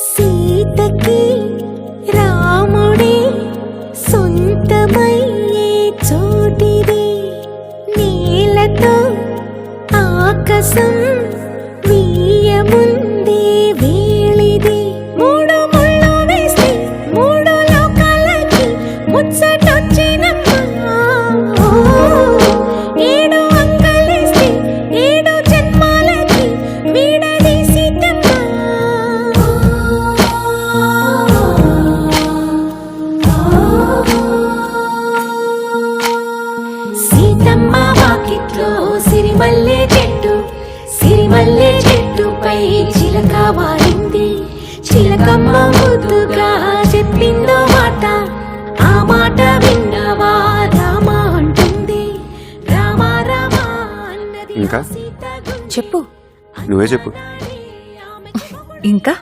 సీతకి రాముడే సొంతమయ్యే చోటిది, నేలతో ఆకాశం వీయముందే వేళిది. మూడు ముళ్ళు వేస్తే మూడు లోకాలకి ముచ్చటొచ్చినమ్మా. ఏడు అంకలేస్తే ఏడు జన్మాలకి వీడదీసిద్దమ్మా. సీతమ్మ వాకిట్లో సిరిమల్లె చెట్టు, సిరిమల్లె చెట్టుపై చిలక వాలింది. చిలకమ్మ ముద్దుగా చెప్పిందో మాట, ఆ మాట విన్నవా రామ అంటుంది. రామ రామ అన్నది ఇంకా? సీత చెప్పు నువ్వే చెప్పు. ఇంకా